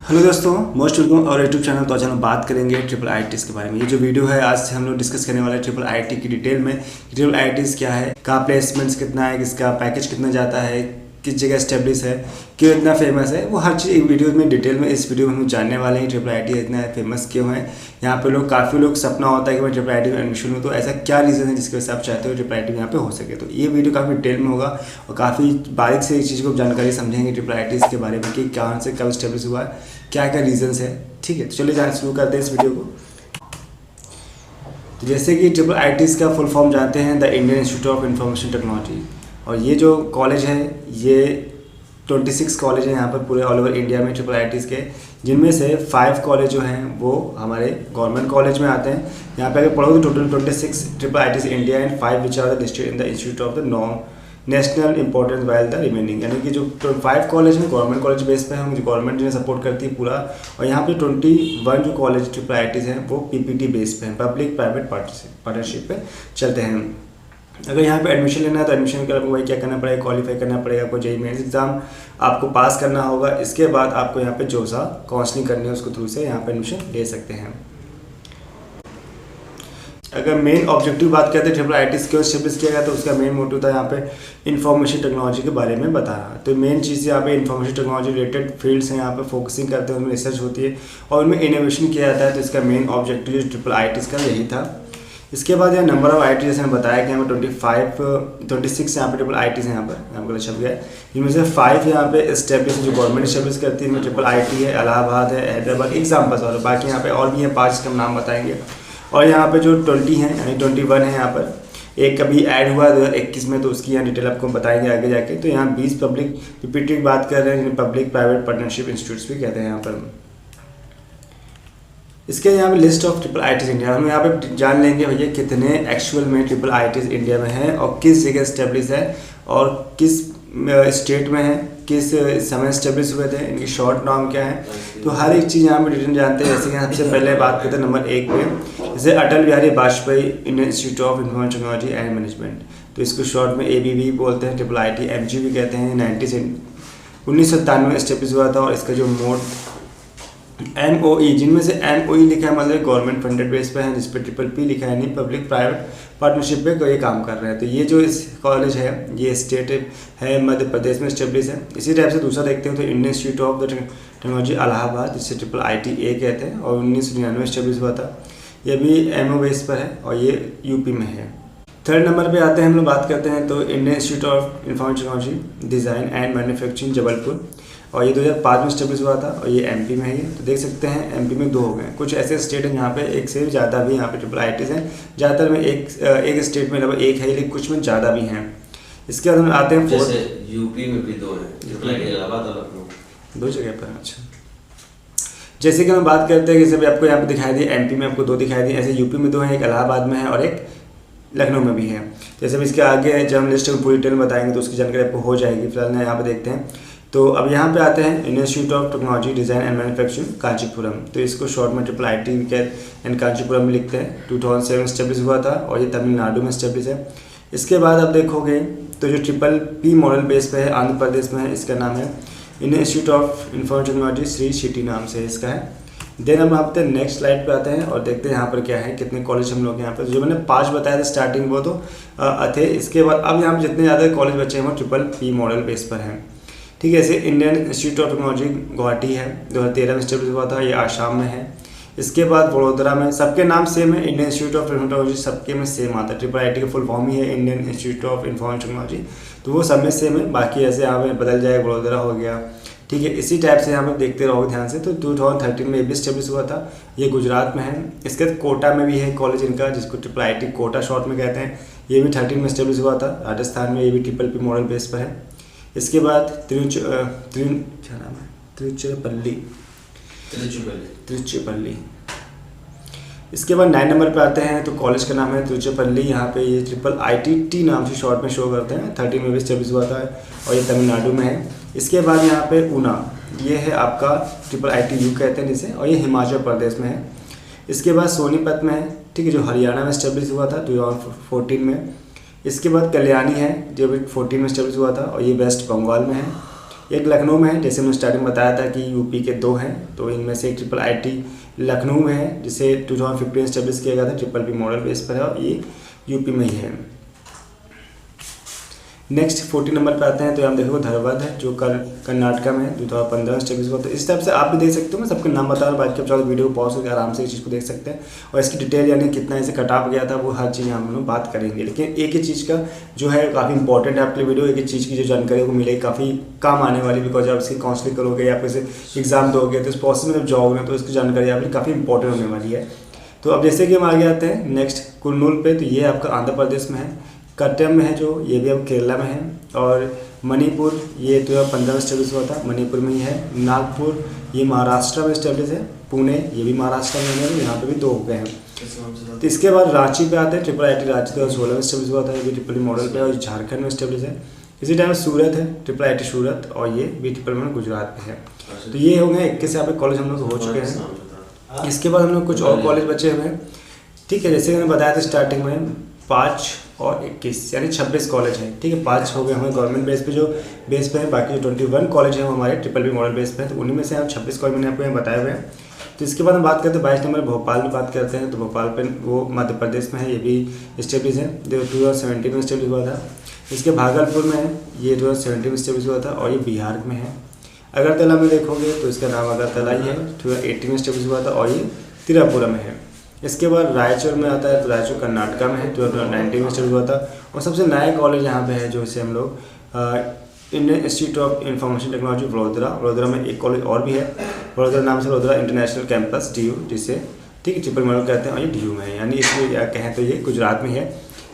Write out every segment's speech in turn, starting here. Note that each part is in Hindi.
हेलो दोस्तों, मोस्ट वेलकम और यूट्यूब चैनल। तो आज हम बात करेंगे ट्रिपल आईटीज के बारे में। ये जो वीडियो है आज से हम लोग डिस्कस करने वाले हैं ट्रिपल आईटी की डिटेल में। ट्रिपल आईटीज क्या है, कहाँ प्लेसमेंट्स कितना है, किसका पैकेज कितना जाता है, किस जगह स्टेब्लिश है, क्यों इतना फेमस है, वो हर चीज़ वीडियो में डिटेल में इस वीडियो में हम जानने वाले हैं। ट्रिपल आईटी इतना फेमस क्यों है, यहाँ पे काफ़ी लोग सपना होता है कि मैं ट्रिपल आईटी में एडमिशन लूँ, तो ऐसा क्या रीज़न है जिसकी वजह से आप चाहते हो ट्रिपल आईटी में यहाँ पे हो सके। तो ये वीडियो काफ़ी डिटेल में होगा और काफ़ी बारीक से इस चीज़ को जानकारी समझेंगे ट्रिपल आईटीज़ के बारे में कि कहाँ से कब स्टेब्लिश हुआ है, क्या क्या रीजंस है। ठीक है, तो चलिए जान शुरू करते हैं इस वीडियो को। तो जैसे कि ट्रिपल आईटीज़ का फुल फॉर्म जानते हैं, the Indian institute of information technology. और ये जो कॉलेज है ये 26 कॉलेज हैं यहाँ पर पूरे ऑल ओवर इंडिया में ट्रिपल आईटीज़ के, जिनमें से 5 कॉलेज जो हैं वो हमारे गवर्नमेंट कॉलेज में आते हैं। यहाँ पे अगर पढ़ो तो total 26 triple IITs India and 5 which are the listed in the institute of the national importance while the remaining, यानी कि जो 5 कॉलेज हैं गवर्नमेंट कॉलेज बेस पे हैं, जो गवर्नमेंट जिन्हें सपोर्ट करती है पूरा। और यहाँ पे 21 जो कॉलेज ट्रिपल आईटीज़ हैं वो पीपीटी बेस पे हैं, पब्लिक प्राइवेट पार्टनरशिप पे चलते हैं। अगर यहाँ पे एडमिशन लेना है तो एडमिशन के लिए आपको भाई क्या करना पड़ेगा, क्वालिफाई करना पड़ेगा, आपको जेईई मेंस एग्जाम आपको पास करना होगा। इसके बाद आपको यहाँ पे जो सा काउंसलिंग करनी है उसके थ्रू से यहाँ पे एडमिशन ले सकते हैं। अगर मेन ऑब्जेक्टिव बात करते हैं ट्रिपल आईटीज़ क्यों स्टेब्लिश किया गया, तो उसका मेन मोटिव था यहाँ पे इंफॉर्मेशन टेक्नोलॉजी के बारे में बताना। तो मेन चीज़ यहाँ पे इंफॉर्मेशन टेक्नोलॉजी रिलेटेड फील्ड्स हैं, यहाँ पे फोकसिंग करते हैं, उनमें रिसर्च होती है और उनमें इनोवेशन किया जाता है। तो इसका मेन ऑब्जेक्टिव जो ट्रिपल आईटीज़ का यही था। इसके बाद यहाँ नंबर ऑफ आईटी जैसे मैंने बताया कि यहाँ पे 26 यहाँ पे ट्रिपल आईटीज़ हैं, यहाँ पर छप गया है। इनमें से 5 यहाँ पे इस्टेब्लिश जो गवर्नमेंट इस्टेब्लिश करती है, इनमें ट्रिपल आईटी है, इलाहाबाद है, हैदराबाद, एग्जाम्पल्स और बाकी यहाँ पे और भी हैं 5 इसका हम नाम बताएंगे। और यहाँ पे जो 20 हैं यानी 21 है यहाँ पर, एक कभी ऐड हुआ 2021 में, तो उसकी यहाँ डिटेल आपको बताएंगे आगे जाके। तो यहाँ 20 पब्लिक पीपीटी की बात कर रहे हैं जिन्हें पब्लिक प्राइवेट पार्टनरशिप इंस्टीट्यूट्स भी कहते हैं यहाँ पर। इसके यहाँ पे list of triple IITs India, हम यहाँ पे जान लेंगे भैया कितने एक्चुअल में ट्रिपल आईटीज़ इंडिया में हैं और किस जगह स्टेब्लिश है और किस स्टेट में है, किस समय स्टेब्लिश हुए थे, इनकी शॉर्ट नाम क्या है। तो हर एक चीज़ यहाँ पे डिटेल जानते हैं। जैसे कि सबसे पहले बात करते हैं नंबर 1 पे, जैसे Atal Bihari Vajpayee Indian institute of information technology and management, तो इसको शॉर्ट में ABV बोलते हैं। ट्रिपल आईटी MG भी कहते हैं। 1997 में स्टेब्लिश हुआ था और इसका जो मोड MOE, जिनमें से MOE लिखा है मतलब गवर्नमेंट फंडेड बेस पे है, जिस पे PPP लिखा है नहीं पब्लिक प्राइवेट पार्टनरशिप पे ये काम कर रहे हैं। तो ये जो इस कॉलेज है ये स्टेट है मध्य प्रदेश में स्टेब्लिश है। इसी टाइप से दूसरा देखते हैं तो Indian institute of the technology Allahabad, जिससे ट्रिपल IITA कहते हैं और 1999 स्टेब्लिश हुआ था। ये भी MO बेस पर है और ये यूपी में है। थर्ड नंबर पे आते हैं हम लोग बात करते हैं तो Indian institute of information technology design and manufacturing Jabalpur, और ये 2005 में स्टेब्लिश हुआ था और ये MP में है। ये तो देख सकते हैं MP में 2 हो गए। कुछ ऐसे स्टेट हैं जहाँ पे एक से ज़्यादा भी यहाँ पे ट्रिपल आईटीज़ हैं। ज़्यादातर में एक स्टेट में लगभग 1 है, लेकिन कुछ में ज़्यादा भी हैं। इसके बाद हम आते हैं जैसे यूपी में भी 2 है, इलाहाबाद और लखनऊ 2 जगह पर। अच्छा, जैसे कि हम बात करते हैं कि जैसे आपको यहाँ पे दिखाई दिए MP में आपको 2 दिखाई दिए, ऐसे यूपी में 2 हैं, एक इलाहाबाद में है और एक लखनऊ में भी है। जैसे इसके आगे जब हम लिस्ट में पूरी डिटेल में बताएंगे तो उसकी जानकारी आपको हो जाएगी। फिलहाल यहाँ पे देखते हैं तो अब यहाँ पे आते हैं Indian institute of technology design and manufacturing Kanchipuram, तो इसको शॉर्ट में ट्रिपल IT एंड कांचीपुरम में लिखते हैं। 2007 में स्टेब्लिश हुआ था और ये तमिलनाडु में स्टेब्लिश है। इसके बाद आप देखोगे तो जो PPP मॉडल बेस पे है आंध्र प्रदेश में है, इसका नाम है Indian institute of information technology Shri city नाम से इसका है। देन हम आते हैं नेक्स्ट स्लाइड पे आते हैं और देखते हैं यहाँ पर क्या है, कितने कॉलेज हम लोग यहाँ पर, जो मैंने 5 बताया था स्टार्टिंग वो तो थे। इसके बाद अब यहाँ पर जितने ज़्यादा कॉलेज बचे हैं वो PPP मॉडल बेस पर हैं। ठीक है, ऐसे Indian institute of technology Guwahati है, 2013 में स्टेब्लिश हुआ था, ये आसाम में है। इसके बाद वडोदरा में, सबके नाम सेम है, इंडियन इंस्टीट्यूट ऑफ टेक्नोलॉजी सबके में सेम आता है। ट्रिपल IT का फुल फॉर्म ही है Indian institute of information technology, तो वो सब में सेम है। बाकी ऐसे यहाँ पे बदल जाए, वडोदरा हो गया। ठीक है, इसी टाइप से यहाँ पर देखते रहोगे ध्यान से। तो 2013 में ये भी स्टेब्लिश हुआ था, ये गुजरात में है। इसके बाद कोटा में भी है कॉलेज इनका, जिसको ट्रिपल IT कोटा शॉर्ट में कहते हैं, ये भी 13 में स्टेब्लिश हुआ था राजस्थान में, ये भी PPP मॉडल बेस पर है। इसके बाद तिरुचिरापल्ली। इसके बाद 9 नंबर पे आते हैं तो कॉलेज का नाम है तिरुचिरापल्ली। यहाँ पे ये ट्रिपल IIT नाम से शॉर्ट में शो करते हैं, 13 में भी स्टेब्लिश हुआ था और ये तमिलनाडु में है। इसके बाद यहाँ पे ऊना, ये है आपका ट्रिपल ITU कहते हैं जिसे, और ये हिमाचल प्रदेश में है। इसके बाद सोनीपत में है, ठीक है, जो हरियाणा में स्टेब्लिश हुआ था 2014 में। इसके बाद कल्याणी है जो भी 14 में स्टेब्लिश हुआ था और ये वेस्ट बंगाल में है। एक लखनऊ में है, जैसे मैंने स्टार्टिंग में बताया था कि यूपी के 2 हैं, तो इनमें से एक ट्रिपल आईटी लखनऊ में है जिसे 2015 एस्टेब्लिश किया गया था, ट्रिपल बी मॉडल बेस पर है और ये यूपी में ही है। नेक्स्ट 40 नंबर पे आते हैं तो यहाँ देखो धरवाद है जो कर्नाटका में 2015 एस्टेब्लिश हुआ था। इस टाइप से आप भी देख सकते हो, मैं सबके नाम बता रहा हूँ, बाकी आप चाहो वीडियो को पॉज करके आराम से इस चीज़ को देख सकते हैं और इसकी डिटेल यानी कितना इसे कट ऑफ गया था वो हर चीज़ हम लोग बात करेंगे। लेकिन एक ही चीज़ का जो है काफ़ी इंपॉर्टेंट है आपके लिए वीडियो, एक ही चीज़ की जो जानकारी को मिलेगी काफ़ी काम आने वाली, बिकॉज आप इसकी काउंसलिंग करोगे या फिर एग्जाम दोगे तो इस प्रोसेस में जब जाओगे तो इसकी जानकारी आपके लिए काफ़ी इंपॉर्टेंट होने वाली है। तो अब जैसे कि हम आगे आते हैं नेक्स्ट कुर्नूल पे, तो ये आपका आंध्र प्रदेश में है। कट्टम में है जो ये भी अब केरला में है। और मणिपुर ये 2015 में स्टेब्लिश हुआ था, मणिपुर में ही है। नागपुर ये महाराष्ट्र में स्टेब्लिश है। पुणे ये भी महाराष्ट्र में है, यहाँ पे भी 2 हो गए हैं। तो इसके बाद रांची पे आते हैं, ट्रिपल आईटी रांची 2016 में स्टेब्लिश हुआ था, ये भी ट्रिपल मॉडल पे और झारखंड में स्टेब्लिश है। इसी टाइम सूरत है, ट्रिपल आईटी सूरत, और ये भी ट्रिपल में गुजरात में है। तो ये हो गए 21 यहाँ पे कॉलेज हम लोग हो चुके हैं। इसके बाद हम लोग कुछ और कॉलेज बचे हुए हैं, ठीक है। जैसे मैंने बताया था स्टार्टिंग में 5 और 21 यानी 26 कॉलेज हैं, ठीक है। 5 हो गए हमारे गवर्नमेंट बेस पे जो बेस पे हैं, बाकी जो 21 कॉलेज हैं वो हमारे ट्रिपल बी मॉडल बेस पे हैं। तो उन्हीं में से आप 26 कॉलेज मैंने आपको यहाँ बताए हुए हैं। तो इसके बाद हम बात करते हैं 22 नंबर भोपाल में बात करते हैं। तो भोपाल पे वो मध्य प्रदेश में है, ये भी स्टेब्लिश है, 2017 में स्टेब्लिश हुआ था। इसके भागलपुर में है, ये 2017 में स्टेब्लिश हुआ था और ये बिहार में है। अगरतला में देखोगे तो इसका नाम अगरतला ही है, 2018 में स्टेब्लिश हुआ था और ये त्रिपुरा में है। इसके बाद रायचूर में आता है, तो रायचूर कर्नाटका में है, 2019 में स्टार्ट हुआ था। और सबसे नया कॉलेज यहाँ पे है जो इसे हम लोग Indian institute of information technology Vadodara में एक कॉलेज और भी है, वडोदरा नाम से, वडोदरा इंटरनेशनल कैंपस DU जिसे ठीक है ट्रिपल मॉडल कहते हैं, और ये DU में है, यानी इसमें या कहें तो ये गुजरात में है।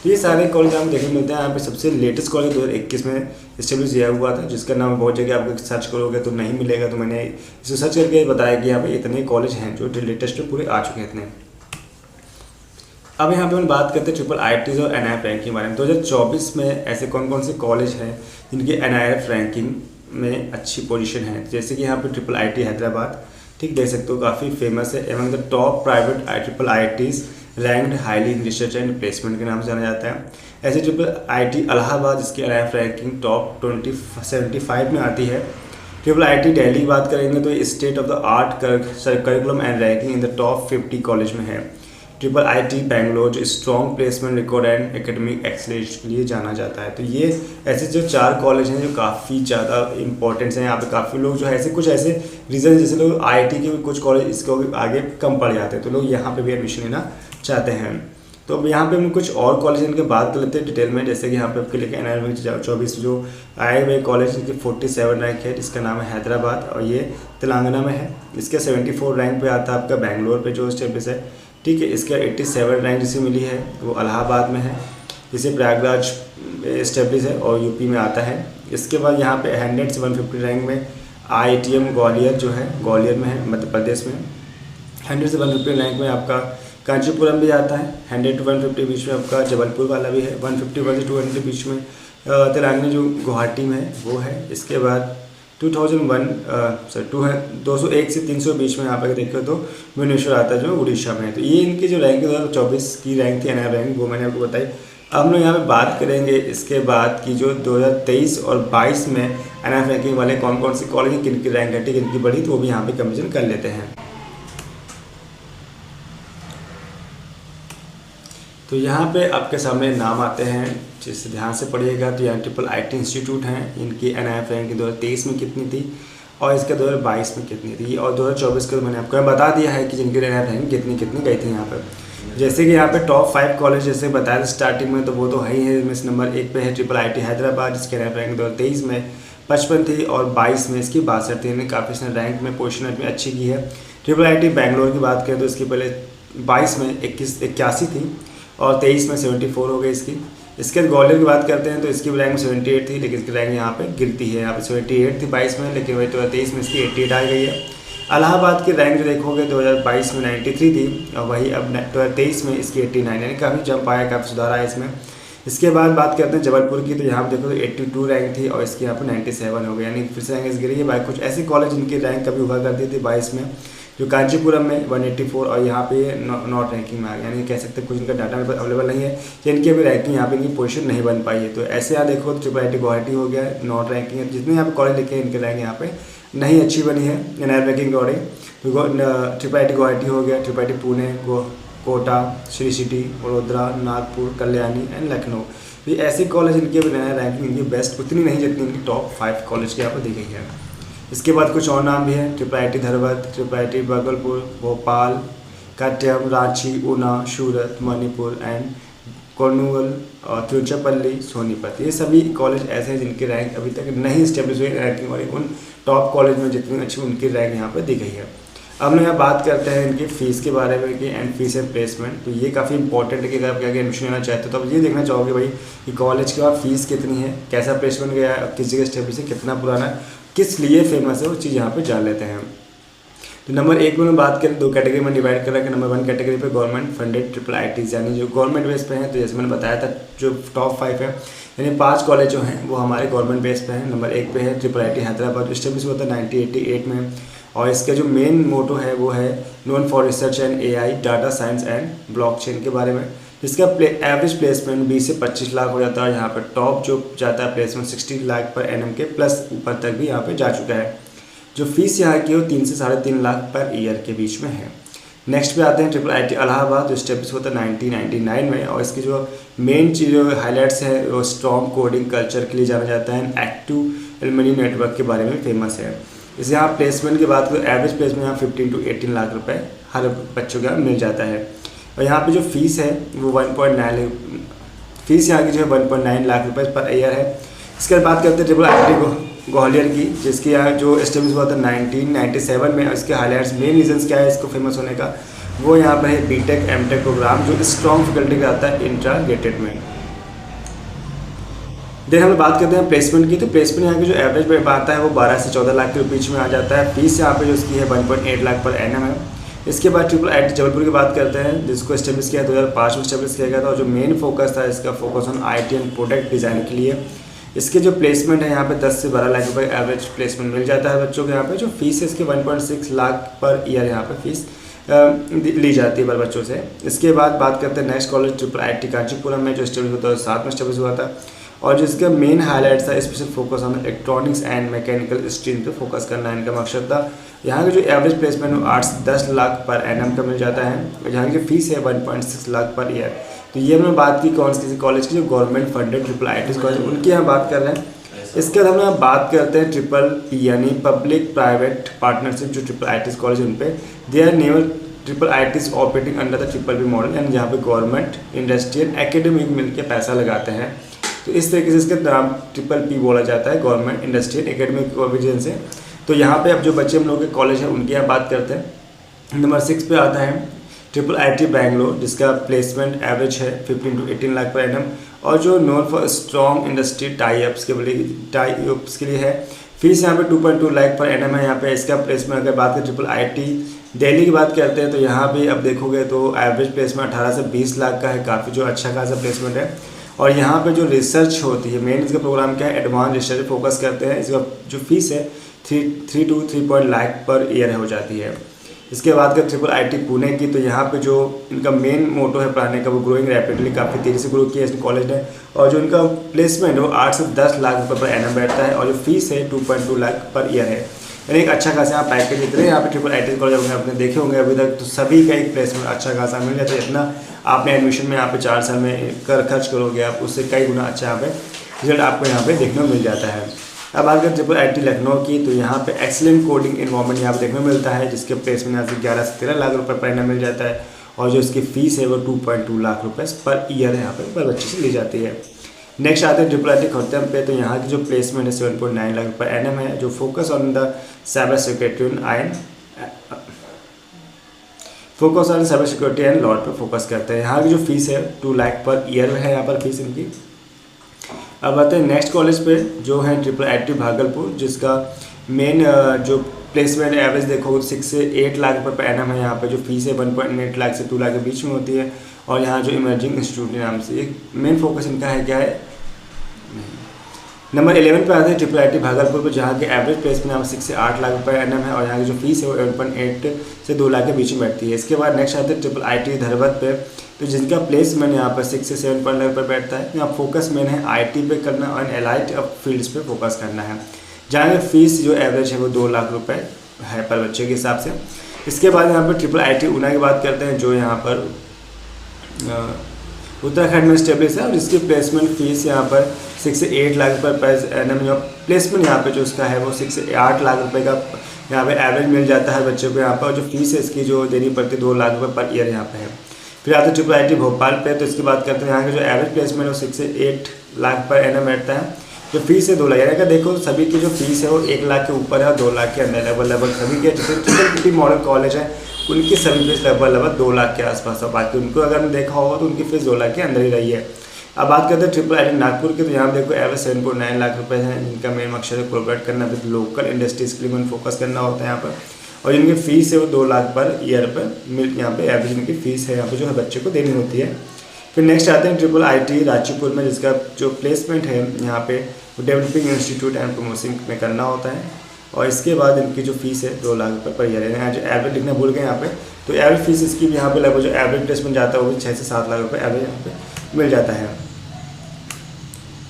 तो ये सारे कॉलेज आपको देखने मिलते हैं। यहाँ पे सबसे लेटेस्ट कॉलेज 2021 में इस्टेब्लिश किया हुआ था, जिसका नाम बहुत जगह आप सर्च करोगे तो नहीं मिलेगा। तो मैंने इसे सर्च करके बताया कि यहाँ पे इतने कॉलेज हैं जो लेटेस्ट पूरे आ चुके हैं इतने। अब यहाँ पे हम बात करते हैं ट्रिपल आईटीज और NIRF रैंकिंग के बारे में। 2024 में ऐसे कौन कौन से कॉलेज हैं जिनकी NIRF रैंकिंग में अच्छी पोजीशन है। जैसे कि यहाँ पे ट्रिपल आईटी हैदराबाद, ठीक देख सकते हो, काफ़ी फेमस है। Among the top private triple ITs ranked highly in research and placement के नाम से जाना जाता है। ऐसे ट्रिपल आईटी इलाहाबाद जिसकी NIRF रैंकिंग टॉप 75 में आती है। ट्रिपल आईटी दिल्ली की बात करेंगे तो ये state of the art curriculum and ranking in the top 50 college में है। ट्रिपल आईटी बैंगलोर जो strong placement record and academic excellence के लिए जाना जाता है। तो ये ऐसे जो 4 कॉलेज हैं जो काफ़ी ज़्यादा इंपॉर्टेंट्स हैं। यहाँ पे काफ़ी लोग जो है ऐसे कुछ ऐसे रीज़न, जैसे लोग आईटी के भी कुछ कॉलेज इसको आगे कम पड़ जाते हैं तो लोग यहाँ पे भी एडमिशन लेना चाहते हैं। तो अब यहाँ पे हम कुछ और कॉलेज इनके बात कर लेते हैं डिटेल में। जैसे कि यहाँ पे आपके लेके NIRF 2024 जो आए हुए कॉलेज इनके 47 रैंक है, जिसका नाम है हैदराबाद और ये तेलंगाना में है। इसके 74 रैंक पे आता है आपका बैंगलोर पे जो स्टेब्लिश है, ठीक है। इसका 87 रैंक जिसे मिली है वो इलाहाबाद में है, जिसे प्रयागराज स्टेब्लिश है और यूपी में आता है। इसके बाद यहाँ पे 100 से 150 रैंक में IITM ग्वालियर जो है ग्वालियर में है मध्य प्रदेश में। 100 से 150 रैंक में आपका कांचीपुरम भी आता है। 100 to 150 बीच में आपका जबलपुर वाला भी है। 151 से 200 के बीच में तेलंगाना जो गुवाहाटी में है वो है। इसके बाद 201 से 300 बीच में यहाँ पर देखो तो भुवनेश्वर आता है जो उड़ीसा में है। तो ये इनकी जो रैंक 2024 की रैंक थी NIRF रैंक, वो मैंने आपको बताई। अब हम लोग यहाँ पे बात करेंगे इसके बाद की जो 2023 और 22 में NIRF रैंकिंग वाले कौन कौन से कॉलेज किन की रैंक घटी किन की बढ़ी, तो वो भी यहाँ पे कंपेरिजन कर लेते हैं। तो यहाँ पे आपके सामने नाम आते हैं, जिससे ध्यान से पढ़िएगा। तो यहाँ ट्रिपल आईटी इंस्टीट्यूट हैं, इनकी NIRF रैंक 2023 में कितनी थी और इसके 2022 में कितनी थी, और 2024 का मैंने आपको बता दिया है कि जिनकी NIRF रैंक कितनी गई थी यहाँ पर। जैसे कि यहाँ पे टॉप 5 कॉलेज जैसे बताया था स्टार्टिंग में, तो वो तो है ही है। इसमें नंबर 1 पे है ट्रिपल आईटी हैदराबाद, जिसकी NIRF रैंक 2023 में 55 थी और 22 में इसकी 62 थी। इन्हें काफ़ी इसने रैंक में पोजीशन में अच्छी की है। ट्रिपल आईटी बैंगलोर की बात करें तो इसकी पहले 22 में 81 थी और 23 में 74 हो गई इसकी। इसके ग्वालियर की बात करते हैं तो इसकी रैंक 78 थी, लेकिन इसकी रैंक यहाँ पे गिरती है। यहाँ पे 78 थी 22 में, लेकिन वही 2023 में इसकी 88 आ गई है। इलाहाबाद की रैंक जो देखोगे 2022 में 93 थी और वही अब 2023 में इसकी 89, यानी काफ़ी जंप आया, काफ़ी सुधार आया इसमें। इसके बाद बात करते हैं जबलपुर की, तो यहाँ पे देखो तो 82 रैंक थी और इसकी यहाँ पे 97 हो गई, यानी फिर से रैंक गिरी है। बाकी कुछ ऐसे कॉलेज जिनकी रैंक कभी हुआ करती थी 22 में जो कांचीपुरम में 184 और यहाँ पे नॉट रैंकिंग में आ गया, यानी कह सकते हैं कुछ इनका डाटा मेरे पास अवेलेबल नहीं है कि इनकी अभी रैंकिंग यहाँ पे इनकी पोजीशन नहीं बन पाई है। तो ऐसे यहाँ देखो तो IIT गुवाहाटी हो गया नॉट रैंकिंग है, जितने यहाँ पे कॉलेज लिखे हैं इनके रैंक यहाँ पे नहीं अच्छी बनी है NR रैंकिंग अकॉर्डिंग। तो IIT गुवाहाटी हो गया, IIT Pune, Kota, Sri City, Vadodara, Nagpur, Kalyani and Lucknow. तो ऐसे कॉलेज इनकी अभी रैंकिंग इनकी बेस्ट उतनी नहीं जितनी इनकी टॉप 5 कॉलेज के यहाँ पर दी गई है। इसके बाद कुछ और नाम भी है, IIT Dharwad, IIT Bhagalpur, Bhopal, Kottayam, Ranchi, Una, Surat, Manipur and Kurnool और तिरुचिरापल्ली, सोनीपत। ये सभी कॉलेज ऐसे हैं जिनकी रैंक अभी तक नहीं स्टेब्लिश हुई रैंकिंग वाली उन टॉप कॉलेज में जितनी अच्छी उनकी रैंक यहाँ पर दी गई है। अब हम यहाँ बात करते हैं इनकी फ़ीस के बारे में कि एंड फीस एंड प्लेसमेंट। तो ये काफ़ी इंपॉर्टेंट है कि अगर आप क्या एडमिशन लेना चाहते हो तो आप ये देखना चाहोगे भाई कि कॉलेज के बाद फीस कितनी है, कैसा प्लेसमेंट गया है, किस जगह स्टेब्लिश है, कितना पुराना है, किस लिए फेमस है, वो चीज़ यहाँ पे जान लेते हैं। तो नंबर 1 में बात करें 2 कैटेगरी में डिवाइड कर रखा है। नंबर 1 कैटेगरी पे गवर्नमेंट फंडेड IITs यानी जो गवर्नमेंट बेस पे हैं। तो जैसे मैंने बताया था जो टॉप 5 है यानी 5 कॉलेज जो हैं वो हमारे गवर्नमेंट बेस पे हैं। नंबर 1 पे है IIT हैदराबाद, जो स्टेब्लिश हुआ था 1988 में, और इसका जो मेन मोटो है वो है known for research and AI, data science and blockchain के बारे में। इसका एवरेज प्लेसमेंट 20 से 25 लाख हो जाता है। यहाँ पर टॉप जो जाता है प्लेसमेंट 60 लाख पर एनम के प्लस ऊपर तक भी यहाँ पे जा चुका है। जो फीस यहाँ की वो 3 से 3.5 लाख पर ईयर के बीच में है। नेक्स्ट पे आते हैं IIT इलाहाबाद, जो स्टेब्लिश होता है 1999 में, और इसकी जो मेन चीज़ हाईलाइट्स है वो स्ट्रॉन्ग कोडिंग कल्चर के लिए जाना जाता है, एक्टिव एलुमनी नेटवर्क के बारे में फेमस है। इसे यहाँ प्लेसमेंट की बात करें, एवरेज प्लेसमेंट यहाँ 15 to 18 लाख रुपए हर बच्चों का मिल जाता है। और यहाँ पे जो फीस है वो 1.9 फीस यहाँ की जो है 1.9 लाख रुपए पर ईयर है। इसके बाद बात करते हैं IIT ग्वालियर की, जिसके यहाँ जो एस्टेब्लिश हुआ था 1997 में। इसके हाईलाइट्स मेन रीजंस क्या है इसको फेमस होने का, वो यहाँ पर है BTech MTech प्रोग्राम जो स्ट्रॉन्ग फैकल्टी का आता है इंट्राग्रेटेड में। देन हम बात करते हैं प्लेसमेंट की। तो प्लेसमेंट यहाँ की जो एवरेज आता है वो 12 से 14 लाख के बीच में आ जाता है। फीस यहाँ पे जो उसकी है 1.8 लाख पर एनम है। इसके बाद IIT जबलपुर की बात करते हैं, जिसको एस्टेब्लिश किया 2005 में एस्टेब्लिश किया गया था, और जो मेन फोकस था इसका focus on IT and product design के लिए। इसके जो प्लेसमेंट है यहाँ पे 10 से 12 लाख रुपए एवरेज प्लेसमेंट मिल जाता है बच्चों के यहाँ पे। जो फीस है इसके 1.6 लाख पर ईयर यहाँ पे फीस ली जाती है पर बच्चों से। इसके बाद बात करते हैं नेक्स्ट कॉलेज IIT कांचीपुरम में, जो एस्टेब्लिश हुआ 2007 में एस्टेब्लिश हुआ था, और जिसका मेन हाईलाइट था special focus on electronics and mechanical stream पे फोकस करना इनका मकसद था। यहाँ की जो एवरेज प्लेसमेंट वो 8 से 10 लाख पर एनम का मिल जाता है। यहाँ की जो फीस है 1.6 लाख पर ईयर। तो ये हमने बात की कौन सी कॉलेज की, जो गवर्नमेंट फंडेड IIT कॉलेज उनकी यहाँ बात कर रहे हैं। इसके बाद हम यहाँ बात करते हैं PPP यानी पब्लिक प्राइवेट पार्टनरशिप, जो IIT कॉलेज उन पर they are naval IITs operating under the PPP model, यानी जहाँ पे गवर्नमेंट इंडस्ट्रियल एकेडमिक मिलकर पैसा लगाते हैं। तो इस तरीके से इसका नाम PPP बोला जाता है, गवर्नमेंट इंडस्ट्रियल एकेडमिक कोऑर्डिनेशन से। तो यहाँ पे अब जो बच्चे हम लोग के कॉलेज हैं उनकी यहाँ बात करते हैं। नंबर 6 पे आता है IIT बैंगलोर, जिसका प्लेसमेंट एवरेज है 15 to 18 लाख पर एनम, और जो known for strong industry tie-ups के लिए है। फीस यहाँ पे 2.2 लाख पर एनम है यहाँ पे। इसका प्लेसमेंट अगर बात करें IIT दिल्ली की बात करते हैं तो यहाँ भी अब देखोगे तो एवरेज प्लेसमेंट 18 से 20 लाख का है, काफ़ी जो अच्छा खासा प्लेसमेंट है। और यहाँ पे जो रिसर्च होती है, मेन इसका प्रोग्राम क्या है, एडवांस रिसर्च फोकस करते हैं। इसका जो फीस है 3 to 3 लाख पर ईयर हो जाती है। इसके बाद कर IIT पुणे की, तो यहाँ पे जो इनका मेन मोटो है पढ़ाने का वो ग्रोइंग रैपिडली, काफ़ी तेज़ी से ग्रो किया इस कॉलेज ने, और जो इनका प्लेसमेंट है वो 8 से 10 लाख रुपये पर एनम बैठता है, और जो फीस है 2.2 लाख पर ईयर है। यानी एक अच्छा खासा यहाँ पैकेज जितने यहाँ पे IIT कॉलेज आपने देखे होंगे अभी तक, तो सभी का एक प्लेसमेंट अच्छा खासा मिल जाता है। इतना आपने एडमिशन में यहाँ पे 4 साल में खर्च करोगे आप, उससे कई गुना अच्छा यहाँ पे रिजल्ट आपको यहाँ पे देखने को मिल जाता है। अब बात करें IIT लखनऊ की, तो यहाँ पे एक्सीलेंट कोडिंग इन्वायरमेंट यहाँ पे देखने को मिलता है, जिसके प्लेसमेंट यहाँ से 11 से 13 लाख रुपये पर एनम मिल जाता है, और जो इसकी फ़ीस है वो 2.2 लाख रुपये पर ईयर यहाँ पर बच्चे से ली जाती है। नेक्स्ट आते हैं IIT खड़गपुर पे, तो यहाँ की जो प्लेसमेंट है 7.9 लाख रुपये एनम है, जो focus on the cyber security and law पे फोकस करते हैं। यहाँ की जो फीस है 2 लाख पर ईयर है यहाँ पर फीस इनकी। अब आते हैं नेक्स्ट कॉलेज पे, जो है IIT भागलपुर, जिसका मेन जो प्लेसमेंट एवरेज देखो 6 से 8 लाख रुपये पर एनम है। यहाँ पे जो फीस है 1.8 लाख से 2 लाख के बीच में होती है, और यहाँ जो इमर्जिंग इंस्टीट्यूट के नाम से एक मेन फोकस इनका है क्या है, नंबर 11 पे आते हैं ट्रिपल IIT भागलपुर पर, जहाँ के एवरेज प्लेसमेंट यहाँ पर 6 से 8 लाख रुपये एनएम है और यहाँ की जो फीस है वो 1.8 से 2 लाख के बीच में बैठती है। इसके बाद नेक्स्ट आते हैं ट्रिपल IIT धरवत पे, तो जिनका प्लेसमेंट यहाँ पर 6 से 7 लाख रुपये बैठता है। यहाँ फोकस मेन है IT पे करना और एलाइट फील्ड्स पे फोकस करना है, जहाँ की फीस जो एवरेज है वो 2 लाख रुपये है पर बच्चे के हिसाब से। इसके बाद यहाँ पर ट्रिपल IIT ऊना की बात करते हैं, जो यहाँ पर उत्तराखंड में स्टेब्लिश है और जिसकी प्लेसमेंट फीस यहाँ पर 6 से 8 लाख रुपये पर एनएम, जो प्लेसमेंट यहाँ पे जो उसका है वो 6 से 8 लाख रुपये का यहाँ पे एवरेज मिल जाता है बच्चों को यहाँ पर, और जो फीस है इसकी जो देनी पड़ती है 2 लाख रुपये पर ईयर यहाँ पे है। फिर आते ट्रिपल IIT भोपाल पे, तो इसकी बात करते हैं यहाँ का जो एवरेज प्लेसमेंट है वो 6 से 8 लाख पर एनएम बैठता है, जो फीस है 2 लाख। यानी कि देखो सभी की जो फीस है वो 1 लाख के ऊपर है और 2 लाख के अंदर लगभग सभी के जितने मॉडल कॉलेज है उनकी सभी फीस लगभग 2 लाख के आसपास है। बाकी उनको अगर हमने देखा होगा तो उनकी फीस 2 लाख के अंदर ही रही है। अब बात करते हैं ट्रिपल IIT नागपुर की, तो यहाँ देखो एवरेज 7.9 लाख रुपये है, जिनका मेन मकसद है कोलैबोरेट करना विद लोकल इंडस्ट्रीज के लिए फोकस करना होता है यहाँ पर, और जिनकी फीस है वो 2 लाख पर ईयर पर यहाँ पे एवरेज इनकी फीस है यहाँ पे जो है बच्चे को देनी होती है। फिर नेक्स्ट आते हैं ट्रिपल IIT रांचीपुर में, जिसका जो प्लेसमेंट है यहाँ पे डेवलपिंग इंस्टीट्यूट एंड प्रमोशन में करना होता है, और इसके बाद इनकी जो फीस है 2 लाख रुपये पर ईयर है। यहाँ जो एवरेज लिखना भूल गए यहाँ पे, तो एवरेज फीस इसकी भी यहाँ पे लगभग जो एवरेज प्लेसमेंट जाता है वो भी 6 से 7 लाख रुपये एवरेज यहाँ पे मिल जाता है।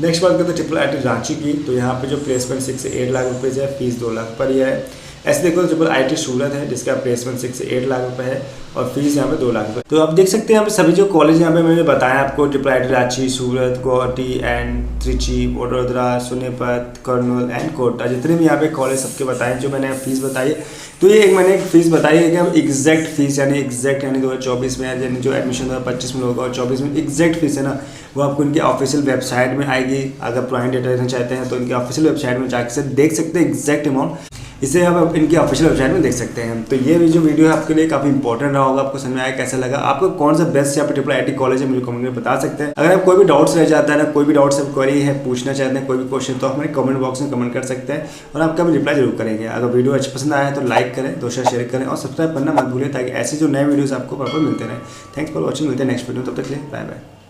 नेक्स्ट बात करते हैं ट्रिपल IIT रांची की, तो यहाँ पे जो प्लेसमेंट 6 से 8 लाख रुपये है, फीस 2 लाख पर ईयर है। ऐसे देखो ट्रिपल IIT सूरत है, जिसका प्लेसमेंट 6 से 8 लाख रुपये है और फीस यहाँ पे 2 लाख रुपये। तो आप देख सकते हैं यहाँ पे सभी जो कॉलेज यहाँ पे मैंने बताया आपको, triple IIT Ranchi, Surat, Guwahati and Trichy, Vadodara, Sonipat, Kurnool and Kota, जितने भी यहाँ पे कॉलेज सबके बताए जो मैंने फीस बताई। तो ये मैंने एक फीस बताई है कि हम एग्जैक्ट फीस यानी 2024 में यानी जो एडमिशन 2025 में होगा और 24 में एग्जैक्ट फीस है ना, वो आपको इनके ऑफिशियल वेबसाइट में आएगी। अगर पुरानी डेटा लेना चाहते हैं तो इनके ऑफिशियल वेबसाइट में जाकर देख सकते हैं एग्जैक्ट अमाउंट, इसे आप इनकी ऑफिशियल वेबसाइट में देख सकते हैं। तो ये जो वीडियो है आपके लिए काफ़ी इंपॉर्टेंट रहा होगा, आपको समझ में आया कैसा लगा, आपको कौन सा बेस्ट यहाँ पे ट्रिपल IIT कॉलेज है मुझे कमेंट में बता सकते हैं। अगर आप कोई भी डाउट्स रह जाता है ना, कोई भी डाउट्स आप क्वेरी है पूछना चाहते हैं, कोई भी क्वेश्चन, तो आप हमारे कमेंट बॉक्स में कमेंट कर सकते हैं और आपका भी रिप्लाई जरूर करेंगे। अगर वीडियो अच्छा पसंद आया है तो लाइक करें, दोस्तों शेयर करें और सब्सक्राइब करना मत भूलिए, ताकि ऐसे जो नए वीडियोज़ आपको प्रॉपर मिलते रहे। थैंक्स फॉर वॉचिंग, मिलते हैं नेक्स्ट वीडियो, तब तक के लिए बाय बाय।